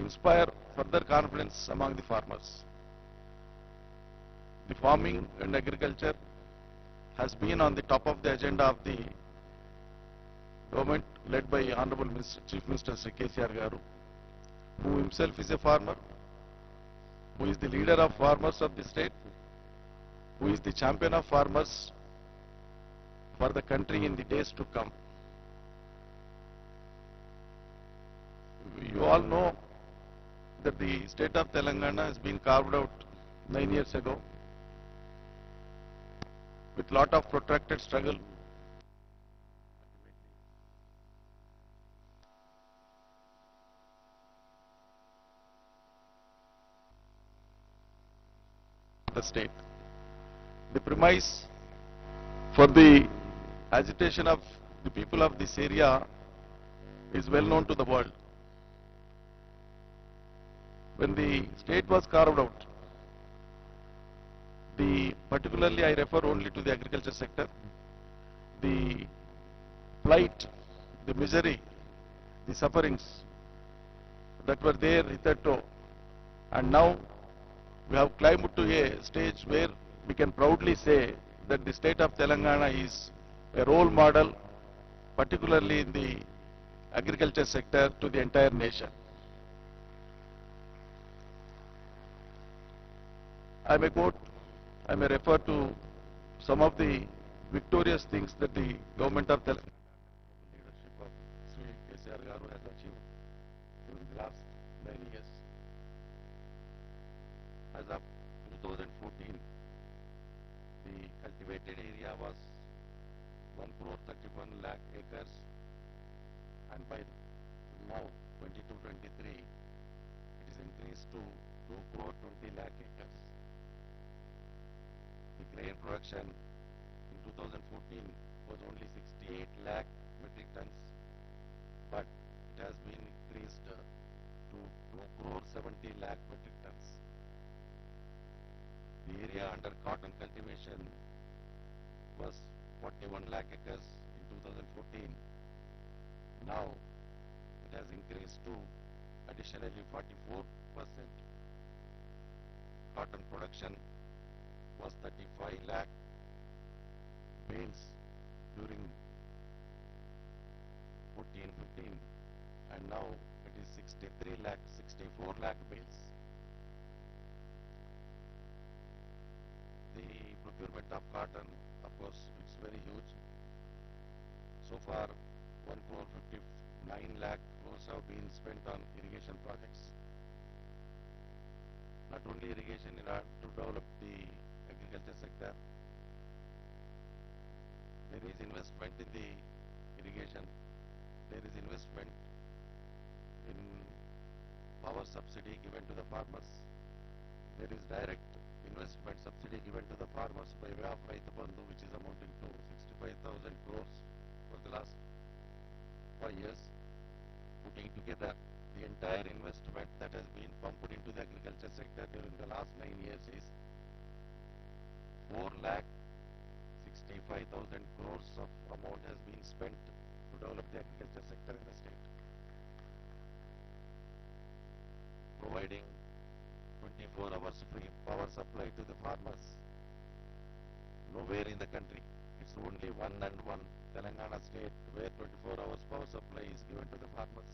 inspire further confidence among the farmers. The farming and agriculture has been on the top of the agenda of the government led by Honorable Chief Minister Sri KTR Garu, who himself is a farmer, who is the leader of farmers of the state, who is the champion of farmers for the country in the days to come. You all know that the state of Telangana has been carved out 9 years ago with lot of protracted struggle. The state. The premise for the agitation of the people of this area is well known to the world. When the state was carved out, particularly I refer only to the agriculture sector, the plight, the misery, the sufferings that were there hitherto, and now we have climbed to a stage where we can proudly say that the state of Telangana is a role model, particularly in the agriculture sector, to the entire nation. I may quote, I may refer to some of the victorious things that the government of Telangana, leadership of Sri KTR Garu, has achieved during the last 9 years. As of 2014, the cultivated area was 1,31 lakh acres, and by now 22-23, it is increased to 2,20 lakh acres. The grain production in 2014 was only 68 lakh metric tons, but it has been increased to 2,70 lakh metric tons. The area under cotton cultivation was 41 lakh acres in 2014. Now it has increased to additionally 44%. Cotton production was 35 lakh bales during 14-15, and now it is 64 lakh bales. The procurement of cotton, of course, it's very huge. So far, 1,59 lakh crores have been spent on irrigation projects. Not only irrigation in order to develop the agriculture sector, there is investment in the irrigation, there is investment in power subsidy given to the farmers, there is direct investment subsidy given to the farmers by way of Raita Bandhu, which is amounting to 65,000 crores for the last 5 years. Putting together the entire investment that has been pumped into the agriculture sector during the last 9 years is 4,65,000 crores of amount has been spent to develop the agriculture sector in the state, providing 24 hours free power supply to the farmers. Nowhere in the country, it's only one Telangana state where 24 hours power supply is given to the farmers.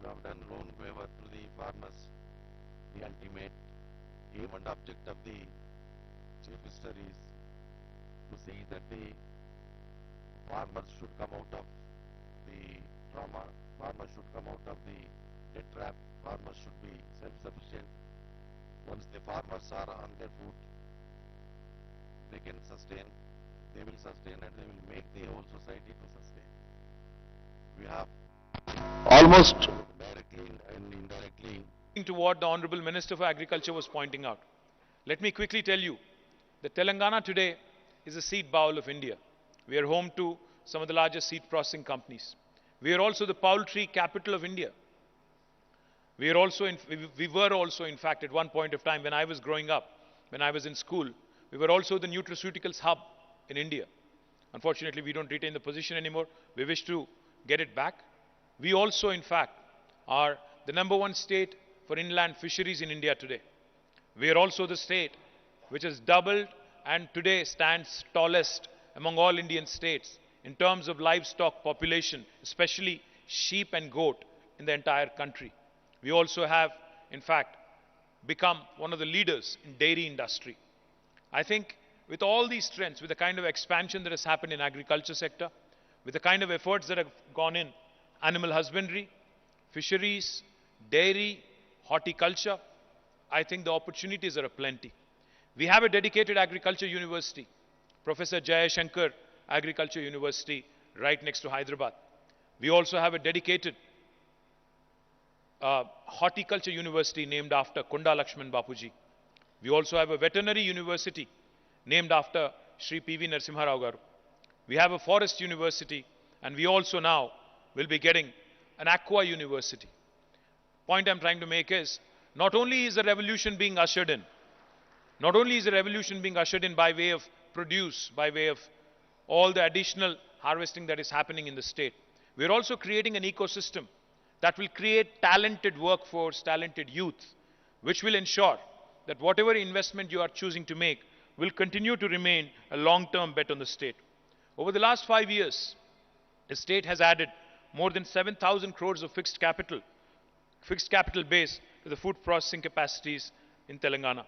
We have done loan waiver to the farmers. The ultimate aim and object of the Chief Minister is to see that the farmers should come out of the trauma, farmers should come out of the debt trap, farmers should be self-sufficient. Once the farmers are on their foot, they can sustain, they will sustain, and they will make the whole society to sustain. We have almost directly and indirectly to what the Honorable Minister for Agriculture was pointing out. Let me quickly tell you that Telangana today is a seed bowl of India. We are home to some of the largest seed processing companies. We are also the poultry capital of India. We were also, in fact, at one point of time when I was growing up, when I was in school, we were also the nutraceuticals hub in India. Unfortunately, we don't retain the position anymore. We wish to get it back. We also, in fact, are the #1 state for inland fisheries in India today. We are also the state which has doubled and today stands tallest among all Indian states in terms of livestock population, especially sheep and goat in the entire country. We also have, in fact, become one of the leaders in dairy industry. I think with all these trends, with the kind of expansion that has happened in agriculture sector, with the kind of efforts that have gone in animal husbandry, fisheries, dairy, horticulture, I think the opportunities are aplenty. We have a dedicated agriculture university, Professor Jayashankar Agriculture University, right next to Hyderabad. We also have a dedicated horticulture university named after Kunda Lakshman Bapuji. We also have a veterinary university named after Sri P.V. Narasimha Rao Garu. We have a forest university, and we also now will be getting an aqua university. Point I'm trying to make is, not only is the revolution being ushered in, not only is the revolution being ushered in by way of produce, by way of all the additional harvesting that is happening in the state, we're also creating an ecosystem that will create talented workforce, talented youth, which will ensure that whatever investment you are choosing to make will continue to remain a long-term bet on the state. Over the last 5 years, the state has added more than 7,000 crores of fixed capital base to the food processing capacities in Telangana.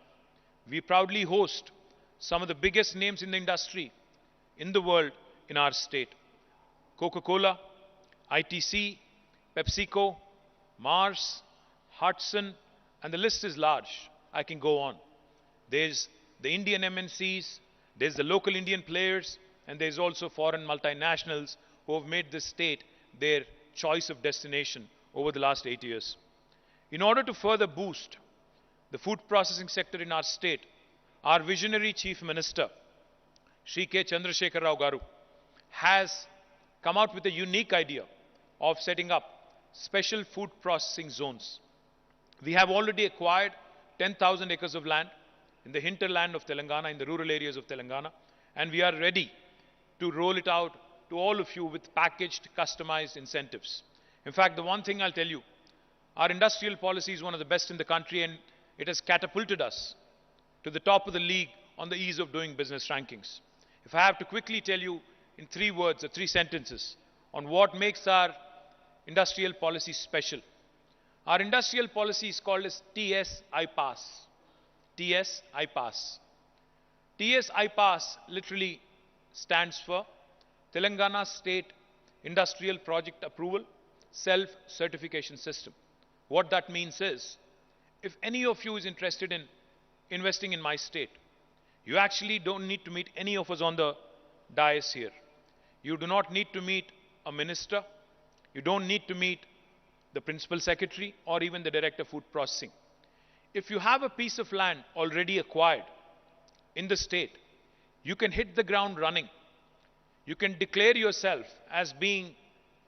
We proudly host some of the biggest names in the industry in the world in our state. Coca-Cola, ITC, PepsiCo, Mars, Hudson, and the list is large. I can go on. There's the Indian MNCs, there's the local Indian players, and there's also foreign multinationals who have made this state their choice of destination over the last 8 years. In order to further boost the food processing sector in our state, our visionary Chief Minister, Shri K. Chandrasekhar Rao Garu, has come out with a unique idea of setting up special food processing zones. We have already acquired 10,000 acres of land in the hinterland of Telangana, in the rural areas of Telangana, and we are ready to roll it out to all of you with packaged, customized incentives. In fact, the one thing I'll tell you, our industrial policy is one of the best in the country, and it has catapulted us to the top of the league on the ease of doing business rankings. If I have to quickly tell you in 3 words or 3 sentences on what makes our industrial policy special, our industrial policy is called as TS-I-PASS. TS-I-PASS. TS-I-PASS literally stands for Telangana State Industrial Project Approval Self-Certification System. What that means is, if any of you is interested in investing in my state, you actually don't need to meet any of us on the dais here. You do not need to meet a minister. You don't need to meet the principal secretary or even the director of food processing. If you have a piece of land already acquired in the state, you can hit the ground running. You can declare yourself as being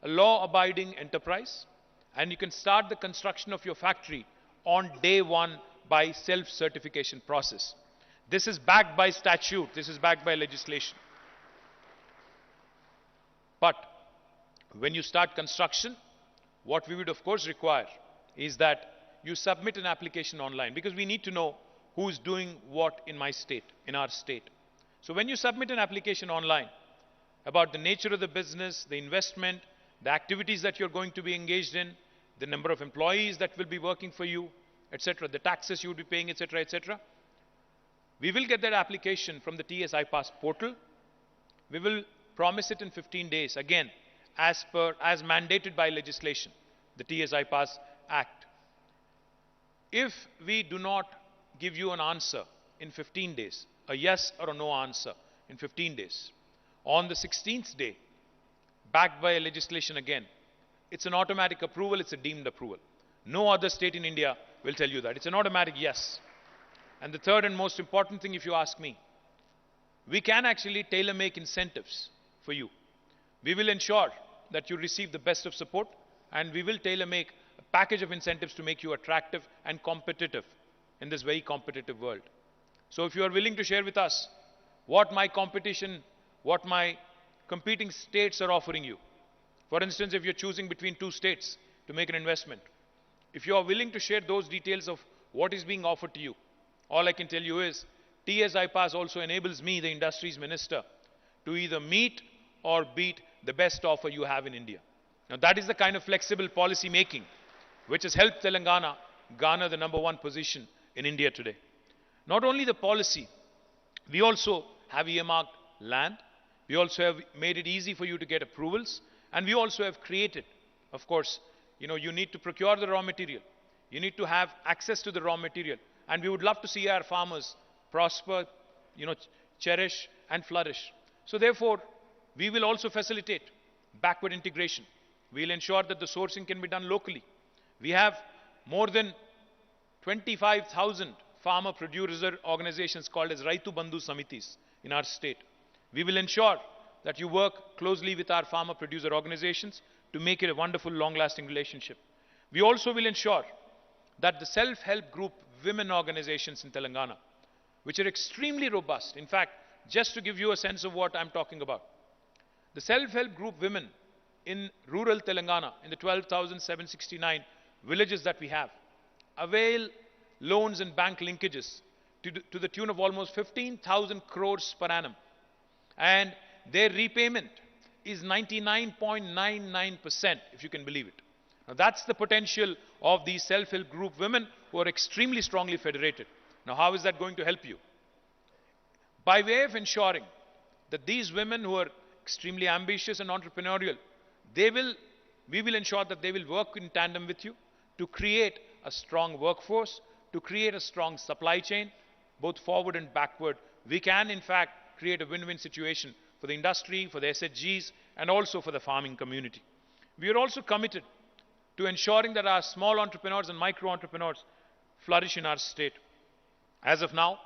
a law-abiding enterprise, and you can start the construction of your factory on day 1 by self-certification process. This is backed by statute. This is backed by legislation. But when you start construction, what we would of course require is that you submit an application online, because we need to know who is doing what in my state, in our state. So when you submit an application online about the nature of the business, the investment, the activities that you're going to be engaged in, the number of employees that will be working for you, etc., the taxes you will be paying, etc., etc., we will get that application from the TS-I-PASS portal. We will promise it in 15 days, again, as mandated by legislation, the TS-I-PASS Act. If we do not give you an answer in 15 days, a yes or a no answer in 15 days, on the 16th day, backed by legislation again, it's an automatic approval, it's a deemed approval. No other state in India will tell you that. It's an automatic yes. And the third and most important thing, if you ask me, we can actually tailor-make incentives for you. We will ensure that you receive the best of support, and we will tailor-make a package of incentives to make you attractive and competitive in this very competitive world. So if you are willing to share with us what my competing states are offering you, For instance, if you're choosing between two states to make an investment, if you are willing to share those details of what is being offered to you, all I can tell you is TS Pass also enables me, the industries minister, to either meet or beat the best offer you have in India. Now that is the kind of flexible policy making which has helped Telangana garner the #1 position in India today. Not only the policy, we also have earmarked land, we also have made it easy for you to get approvals, and we also have created, of course, you need to procure the raw material, you need to have access to the raw material, and we would love to see our farmers prosper, cherish and flourish. So therefore, we will also facilitate backward integration. We will ensure that the sourcing can be done locally. We have more than 25,000 farmer producer organizations called as Raitu Bandhu Samitis in our state. We will ensure that you work closely with our farmer producer organizations to make it a wonderful, long-lasting relationship. We also will ensure that the self-help group women organizations in Telangana, which are extremely robust. In fact, just to give you a sense of what I'm talking about, the self-help group women in rural Telangana, in the 12,769 villages that we have, avail loans and bank linkages to the tune of almost 15,000 crores per annum. And their repayment is 99.99%, if you can believe it. Now that's the potential of these self-help group women who are extremely strongly federated. Now how is that going to help you? By way of ensuring that these women who are extremely ambitious and entrepreneurial, we will ensure that they will work in tandem with you to create a strong workforce, to create a strong supply chain, both forward and backward. We can, in fact, create a win-win situation for the industry, for the SHGs, and also for the farming community. We are also committed to ensuring that our small entrepreneurs and micro entrepreneurs flourish in our state. As of now,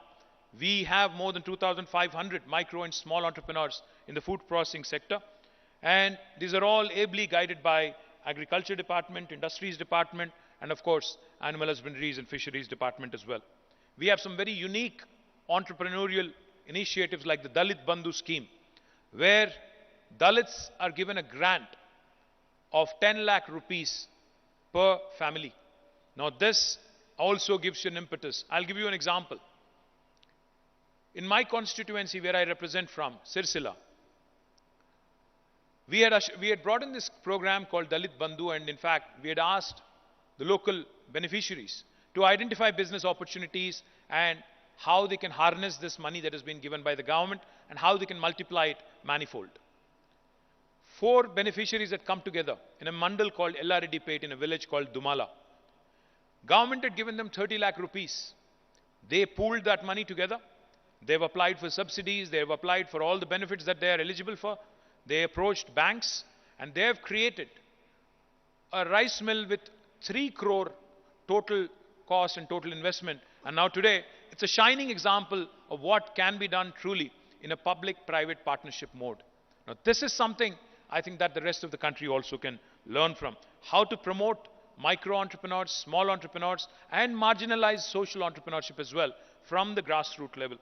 we have more than 2,500 micro and small entrepreneurs in the food processing sector, and these are all ably guided by Agriculture Department, Industries Department, and of course, Animal Husbandries and Fisheries Department as well. We have some very unique entrepreneurial initiatives like the Dalit Bandhu scheme, where Dalits are given a grant of 10 lakh rupees per family. Now this also gives you an impetus. I'll give you an example. In my constituency where I represent from, Sirsila, we had brought in this program called Dalit Bandhu, and in fact, we had asked the local beneficiaries to identify business opportunities and how they can harness this money that has been given by the government and how they can multiply it manifold. 4 beneficiaries had come together in a mandal called Ellareddypet in a village called Dumala. Government had given them 30 lakh rupees. They pooled that money together. They have applied for subsidies. They have applied for all the benefits that they are eligible for. They approached banks and they have created a rice mill with 3 crore total cost and total investment. And now today, it's a shining example of what can be done truly in a public-private partnership mode. Now this is something I think that the rest of the country also can learn from. How to promote micro-entrepreneurs, small entrepreneurs, and marginalized social entrepreneurship as well from the grassroots level.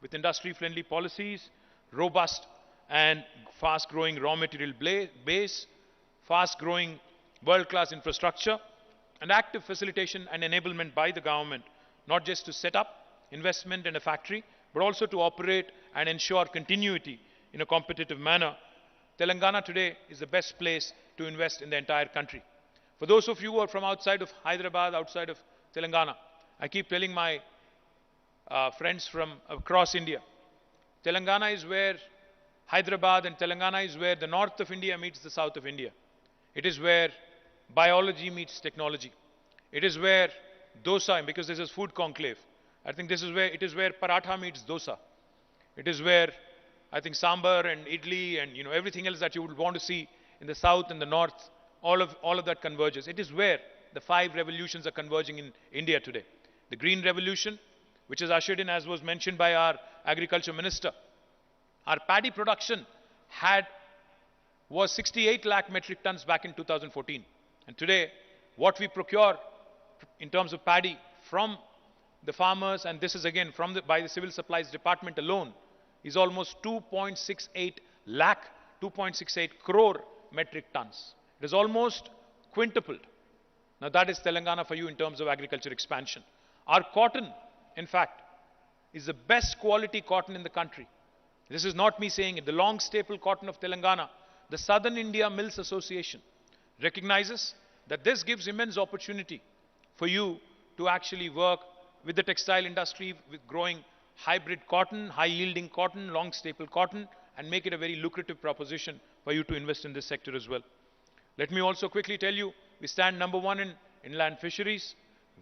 With industry-friendly policies, robust and fast-growing raw material base, fast-growing world-class infrastructure, and active facilitation and enablement by the government, not just to set up investment in a factory, but also to operate and ensure continuity in a competitive manner. Telangana today is the best place to invest in the entire country. For those of you who are from outside of Hyderabad, outside of Telangana, I keep telling my friends from across India, Telangana is where Hyderabad and Telangana is where the north of India meets the south of India. It is where biology meets technology. It is where dosa, because this is food conclave, I think this is where it is where paratha meets dosa. It is where I think sambar and idli and everything else that you would want to see in the south and the north, all of that converges. It is where the 5 revolutions are converging in India today. The green revolution, which is ushered in, as was mentioned by our agriculture minister. Our paddy production was 68 lakh metric tons back in 2014. And today, what we procure in terms of paddy from the farmers, and this is again by the Civil Supplies Department alone, is almost 2.68 crore metric tons. It is almost quintupled. Now that is Telangana for you in terms of agriculture expansion. Our cotton, in fact, is the best quality cotton in the country. This is not me saying it. The long staple cotton of Telangana, the Southern India Mills Association, recognizes that this gives immense opportunity for you to actually work with the textile industry, with growing hybrid cotton, high yielding cotton, long staple cotton, and make it a very lucrative proposition for you to invest in this sector as well. Let me also quickly tell you, we stand number one in inland fisheries.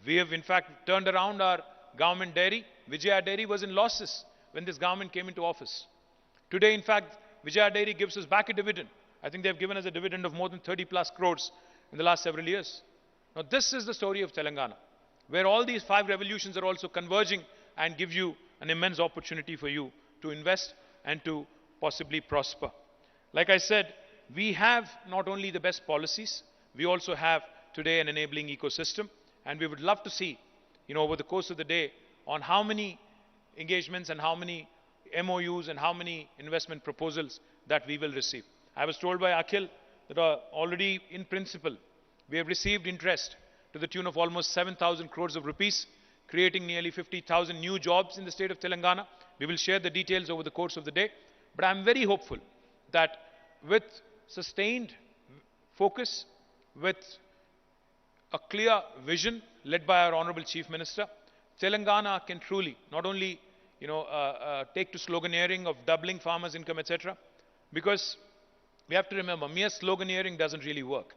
We have in fact turned around our government dairy. Vijaya Dairy was in losses when this government came into office. Today, in fact, Vijaya Dairy gives us back a dividend. I think they have given us a dividend of more than 30 plus crores in the last several years. Now this is the story of Telangana, where all these 5 revolutions are also converging and give you an immense opportunity for you to invest and to possibly prosper. Like I said, we have not only the best policies, we also have today an enabling ecosystem, and we would love to see, over the course of the day, on how many engagements and how many MOUs and how many investment proposals that we will receive. I was told by Akhil that already in principle, we have received interest to the tune of almost 7,000 crores of rupees, creating nearly 50,000 new jobs in the state of Telangana. We will share the details over the course of the day. But I am very hopeful that with sustained focus, with a clear vision led by our Honorable Chief Minister, Telangana can truly not only take to sloganeering of doubling farmers' income, etc. Because we have to remember, mere sloganeering doesn't really work.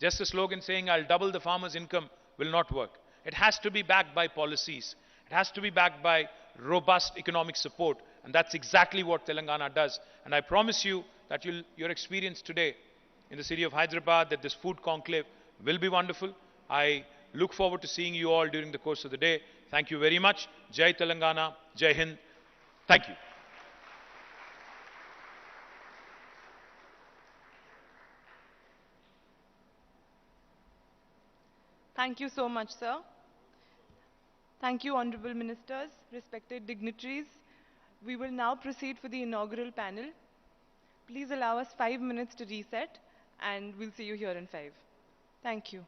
Just a slogan saying, I'll double the farmer's income will not work. It has to be backed by policies. It has to be backed by robust economic support. And that's exactly what Telangana does. And I promise you that your experience today in the city of Hyderabad, that this food conclave will be wonderful. I look forward to seeing you all during the course of the day. Thank you very much. Jai Telangana, Jai Hind. Thank you. Thank you so much, sir. Thank you, Honorable Ministers, respected dignitaries. We will now proceed for the inaugural panel. Please allow us 5 minutes to reset, and we'll see you here in 5. Thank you.